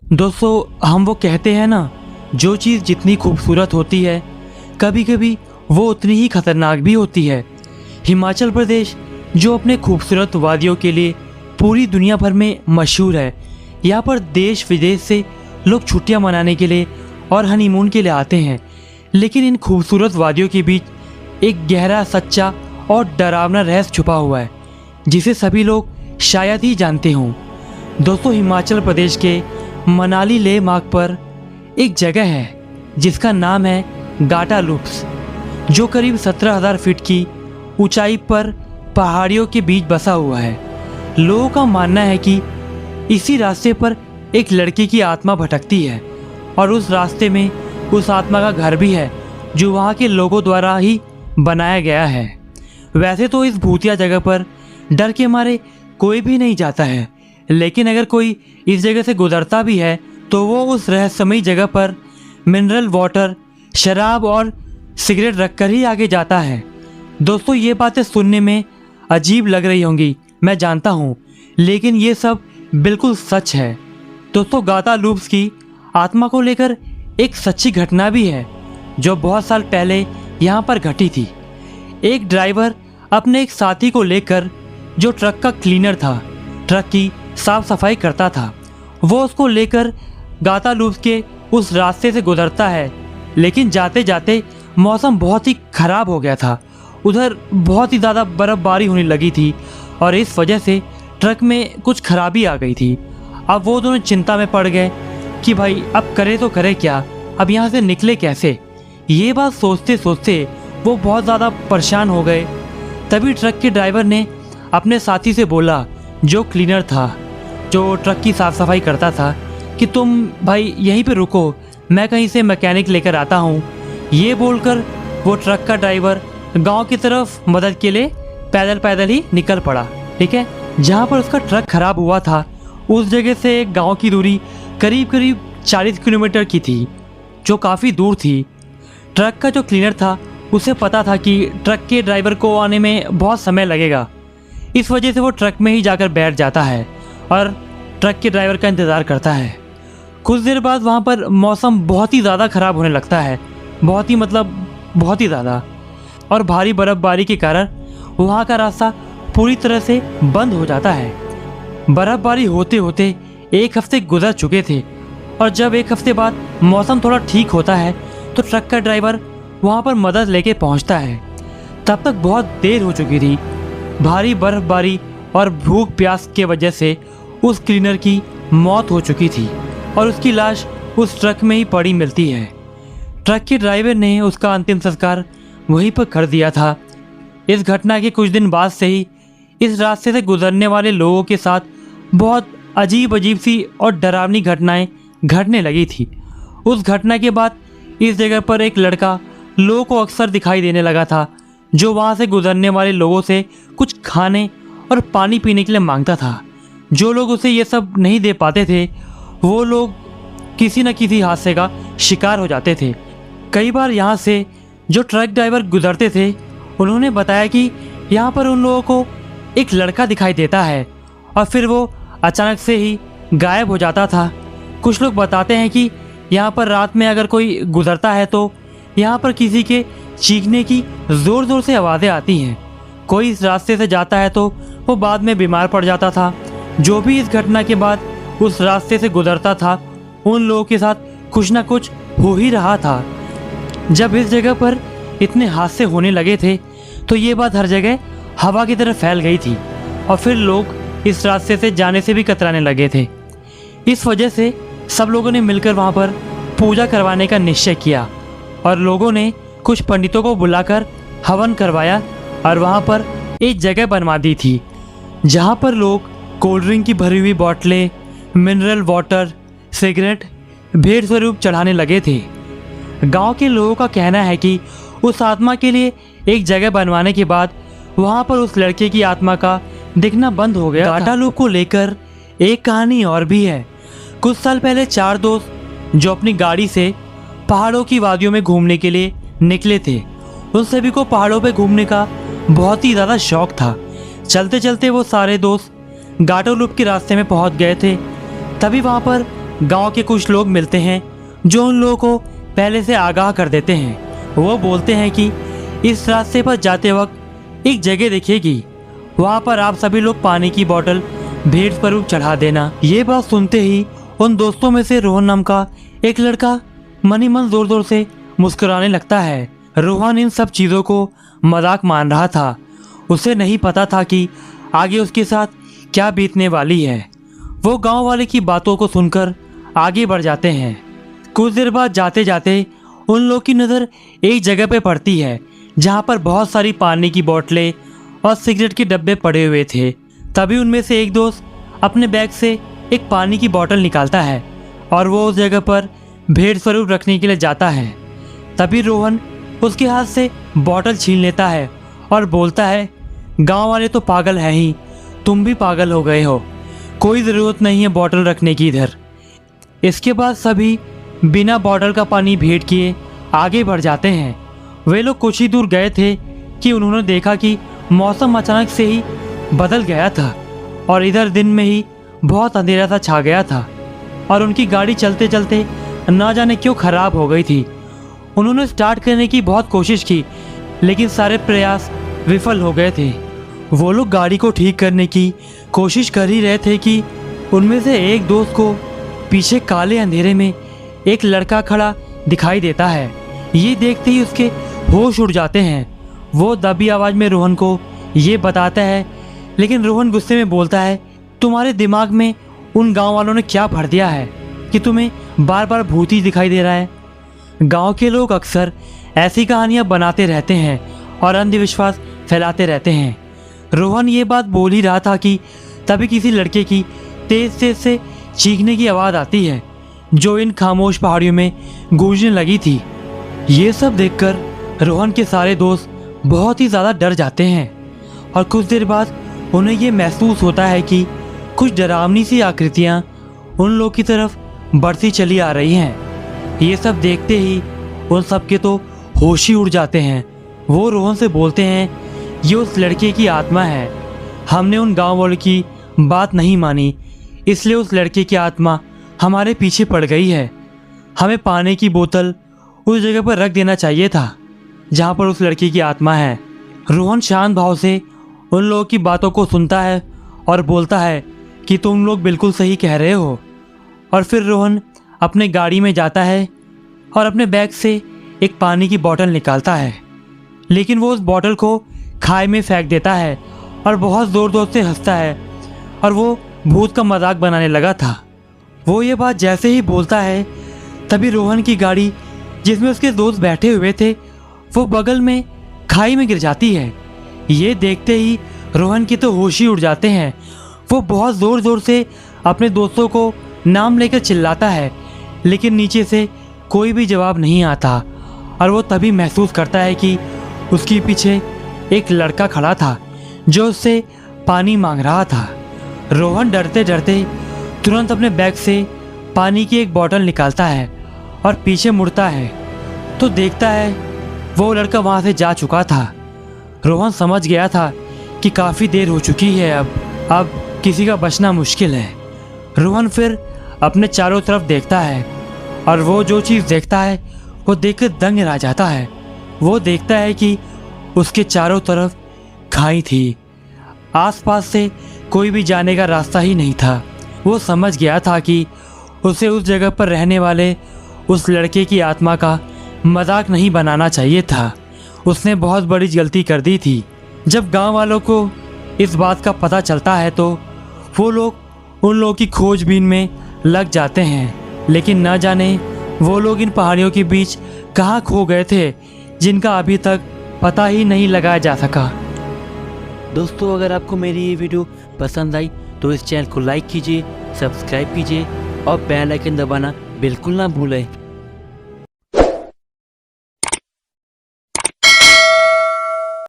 दोस्तों, हम वो कहते हैं ना, जो चीज़ जितनी खूबसूरत होती है कभी कभी वो उतनी ही खतरनाक भी होती है। हिमाचल प्रदेश जो अपने खूबसूरत वादियों के लिए पूरी दुनिया भर में मशहूर है। यहाँ पर देश विदेश से लोग छुट्टियाँ मनाने के लिए और हनीमून के लिए आते हैं। लेकिन इन खूबसूरत वादियों के बीच एक गहरा, सच्चा और डरावना रहस्य छुपा हुआ है, जिसे सभी लोग शायद ही जानते हों। दोस्तों, हिमाचल प्रदेश के मनाली लेह मार्ग पर एक जगह है जिसका नाम है गाटा लूप्स, जो करीब 17,000 फीट की ऊंचाई पर पहाड़ियों के बीच बसा हुआ है। लोगों का मानना है कि इसी रास्ते पर एक लड़की की आत्मा भटकती है और उस रास्ते में उस आत्मा का घर भी है, जो वहाँ के लोगों द्वारा ही बनाया गया है। वैसे तो इस भूतिया जगह पर डर के मारे कोई भी नहीं जाता है, लेकिन अगर कोई इस जगह से गुजरता भी है तो वो उस रहस्यमयी जगह पर मिनरल वाटर, शराब और सिगरेट रखकर ही आगे जाता है। दोस्तों, ये बातें सुनने में अजीब लग रही होंगी, मैं जानता हूँ, लेकिन ये सब बिल्कुल सच है। दोस्तों, गाटा लूप्स की आत्मा को लेकर एक सच्ची घटना भी है जो बहुत साल पहले यहाँ पर घटी थी। एक ड्राइवर अपने एक साथी को लेकर, जो ट्रक का क्लीनर था, ट्रक की साफ सफाई करता था, वो उसको लेकर गाटा लूप्स के उस रास्ते से गुजरता है। लेकिन जाते जाते मौसम बहुत ही ख़राब हो गया था। उधर बहुत ही ज़्यादा बर्फ़बारी होने लगी थी और इस वजह से ट्रक में कुछ खराबी आ गई थी। अब वो दोनों चिंता में पड़ गए कि भाई अब करे तो करे क्या, अब यहाँ से निकले कैसे। ये बात सोचते सोचते वो बहुत ज़्यादा परेशान हो गए। तभी ट्रक के ड्राइवर ने अपने साथी से बोला, जो क्लीनर था, जो ट्रक की साफ़ सफाई करता था, कि तुम भाई यहीं पे रुको, मैं कहीं से मैकेनिक लेकर आता हूँ। ये बोलकर वो ट्रक का ड्राइवर गांव की तरफ मदद के लिए पैदल पैदल ही निकल पड़ा। ठीक है, जहाँ पर उसका ट्रक खराब हुआ था उस जगह से गांव की दूरी करीब करीब 40 किलोमीटर की थी, जो काफ़ी दूर थी। ट्रक का जो क्लीनर था उसे पता था कि ट्रक के ड्राइवर को आने में बहुत समय लगेगा। इस वजह से वो ट्रक में ही जाकर बैठ जाता है और ट्रक के ड्राइवर का इंतज़ार करता है। कुछ देर बाद वहाँ पर मौसम बहुत ही ज़्यादा ख़राब होने लगता है, बहुत ही ज़्यादा, और भारी बर्फ़बारी के कारण वहाँ का रास्ता पूरी तरह से बंद हो जाता है। बर्फ़बारी होते होते एक हफ्ते गुजर चुके थे और जब एक हफ्ते बाद मौसम थोड़ा ठीक होता है तो ट्रक का ड्राइवर वहाँ पर मदद लेके पहुँचता है। तब तक बहुत देर हो चुकी थी। भारी बर्फ़बारी और भूख प्यास के वजह से उस क्लीनर की मौत हो चुकी थी और उसकी लाश उस ट्रक में ही पड़ी मिलती है। ट्रक के ड्राइवर ने उसका अंतिम संस्कार वहीं पर कर दिया था। इस घटना के कुछ दिन बाद से ही इस रास्ते से गुजरने वाले लोगों के साथ बहुत अजीब सी और डरावनी घटनाएं घटने लगी थी। उस घटना के बाद इस जगह पर एक लड़का लोगों को अक्सर दिखाई देने लगा था, जो वहाँ से गुजरने वाले लोगों से कुछ खाने और पानी पीने के लिए मांगता था। जो लोग उसे ये सब नहीं दे पाते थे, वो लोग किसी न किसी हादसे का शिकार हो जाते थे। कई बार यहाँ से जो ट्रक ड्राइवर गुजरते थे, उन्होंने बताया कि यहाँ पर उन लोगों को एक लड़का दिखाई देता है और फिर वो अचानक से ही गायब हो जाता था। कुछ लोग बताते हैं कि यहाँ पर रात में अगर कोई गुजरता है तो यहाँ पर किसी के चीखने की ज़ोर ज़ोर से आवाज़ें आती हैं। कोई इस रास्ते से जाता है तो वो बाद में बीमार पड़ जाता था। जो भी इस घटना के बाद उस रास्ते से गुजरता था, उन लोगों के साथ कुछ ना कुछ हो ही रहा था। जब इस जगह पर इतने हादसे होने लगे थे तो ये बात हर जगह हवा की तरह फैल गई थी और फिर लोग इस रास्ते से जाने से भी कतराने लगे थे। इस वजह से सब लोगों ने मिलकर वहाँ पर पूजा करवाने का निश्चय किया और लोगों ने कुछ पंडितों को बुलाकर हवन करवाया और वहाँ पर एक जगह बनवा दी थी, जहाँ पर लोग कोल्ड ड्रिंक की भरी हुई बोतलें, मिनरल वाटर, सिगरेट भेंट स्वरूप चढ़ाने लगे थे। गांव के लोगों का कहना है कि उस आत्मा के लिए एक जगह बनवाने के बाद वहां पर उस लड़के की आत्मा का दिखना बंद हो गया। गाटा लूप को लेकर एक कहानी और भी है। कुछ साल पहले 4 दोस्त जो अपनी गाड़ी से पहाड़ों की वादियों में घूमने के लिए निकले थे, उन सभी को पहाड़ों पर घूमने का बहुत ही ज़्यादा शौक था। चलते चलते वो सारे दोस्त गाटा लूप के रास्ते में पहुंच गए थे। तभी वहां पर गांव के कुछ लोग मिलते हैं जो उन लोगों को पहले से आगाह कर देते हैं। वो बोलते हैं कि इस रास्ते पर जाते वक्त एक जगह दिखेगी, वहाँ पर आप सभी लोग पानी की बोतल भेंट स्वरूप चढ़ा देना। ये बात सुनते ही उन दोस्तों में से रोहन नाम का एक लड़का मन ही मन जोर जोर से मुस्कुराने लगता है। रोहन इन सब चीज़ों को मजाक मान रहा था। उसे नहीं पता था कि आगे उसके साथ क्या बीतने वाली है। वो गांव वाले की बातों को सुनकर आगे बढ़ जाते हैं। कुछ देर बाद जाते जाते उन लोग की नज़र एक जगह पे पड़ती है जहाँ पर बहुत सारी पानी की बोतलें और सिगरेट के डब्बे पड़े हुए थे। तभी उनमें से एक दोस्त अपने बैग से एक पानी की बोतल निकालता है और वो उस जगह पर भेंट स्वरूप रखने के लिए जाता है। तभी रोहन उसके हाथ से बोतल छीन लेता है और बोलता है, गांव वाले तो पागल हैं ही, तुम भी पागल हो गए हो, कोई ज़रूरत नहीं है बोतल रखने की इधर। इसके बाद सभी बिना बोतल का पानी भेंट किए आगे बढ़ जाते हैं। वे लोग कुछ ही दूर गए थे कि उन्होंने देखा कि मौसम अचानक से ही बदल गया था और इधर दिन में ही बहुत अंधेरा सा छा गया था और उनकी गाड़ी चलते चलते ना जाने क्यों खराब हो गई थी। उन्होंने स्टार्ट करने की बहुत कोशिश की लेकिन सारे प्रयास विफल हो गए थे। वो लोग गाड़ी को ठीक करने की कोशिश कर ही रहे थे कि उनमें से एक दोस्त को पीछे काले अंधेरे में एक लड़का खड़ा दिखाई देता है। ये देखते ही उसके होश उड़ जाते हैं। वो दबी आवाज़ में रोहन को ये बताता है, लेकिन रोहन गुस्से में बोलता है, तुम्हारे दिमाग में उन गांव वालों ने क्या भर दिया है कि तुम्हें बार बार भूत ही दिखाई दे रहा है। गांव के लोग अक्सर ऐसी कहानियां बनाते रहते हैं और अंधविश्वास फैलाते रहते हैं। रोहन ये बात बोल ही रहा था कि तभी किसी लड़के की तेज तेज से चीखने की आवाज़ आती है जो इन खामोश पहाड़ियों में गूंजने लगी थी। ये सब देखकर रोहन के सारे दोस्त बहुत ही ज़्यादा डर जाते हैं और कुछ देर बाद उन्हें ये महसूस होता है कि कुछ डरावनी सी आकृतियाँ उन लोग की तरफ बढ़ती चली आ रही हैं। ये सब देखते ही उन सब के तो होश ही उड़ जाते हैं। वो रोहन से बोलते हैं, ये उस लड़के की आत्मा है, हमने उन गांव वालों की बात नहीं मानी इसलिए उस लड़के की आत्मा हमारे पीछे पड़ गई है। हमें पानी की बोतल उस जगह पर रख देना चाहिए था जहाँ पर उस लड़के की आत्मा है। रोहन शांत भाव से उन लोगों की बातों को सुनता है और बोलता है कि तुम लोग बिल्कुल सही कह रहे हो। और फिर रोहन अपने गाड़ी में जाता है और अपने बैग से एक पानी की बोतल निकालता है, लेकिन वो उस बोतल को खाई में फेंक देता है और बहुत ज़ोर ज़ोर से हंसता है और वो भूत का मजाक बनाने लगा था। वो ये बात जैसे ही बोलता है तभी रोहन की गाड़ी जिसमें उसके दोस्त बैठे हुए थे वो बगल में खाई में गिर जाती है। ये देखते ही रोहन की तो होश ही उड़ जाते हैं। वो बहुत ज़ोर ज़ोर से अपने दोस्तों को नाम लेकर चिल्लाता है लेकिन नीचे से कोई भी जवाब नहीं आता और वो तभी महसूस करता है कि उसके पीछे एक लड़का खड़ा था जो उससे पानी मांग रहा था। रोहन डरते डरते तुरंत अपने बैग से पानी की एक बोतल निकालता है और पीछे मुड़ता है तो देखता है वो लड़का वहाँ से जा चुका था। रोहन समझ गया था कि काफ़ी देर हो चुकी है, अब किसी का बचना मुश्किल है। रोहन फिर अपने चारों तरफ देखता है और वो जो चीज़ देखता है वो देखकर दंग रह जाता है। वो देखता है कि उसके चारों तरफ खाई थी, आसपास से कोई भी जाने का रास्ता ही नहीं था। वो समझ गया था कि उसे उस जगह पर रहने वाले उस लड़के की आत्मा का मजाक नहीं बनाना चाहिए था। उसने बहुत बड़ी गलती कर दी थी। जब गांव वालों को इस बात का पता चलता है तो वो लोग उन लोगों की खोजबीन में लग जाते हैं, लेकिन न जाने वो लोग इन पहाड़ियों के बीच कहाँ खो गए थे जिनका अभी तक पता ही नहीं लगाया जा सका। दोस्तों, अगर आपको मेरी ये वीडियो पसंद आई तो इस चैनल को लाइक कीजिए, सब्सक्राइब कीजिए और बेल आइकन दबाना बिल्कुल ना भूलें।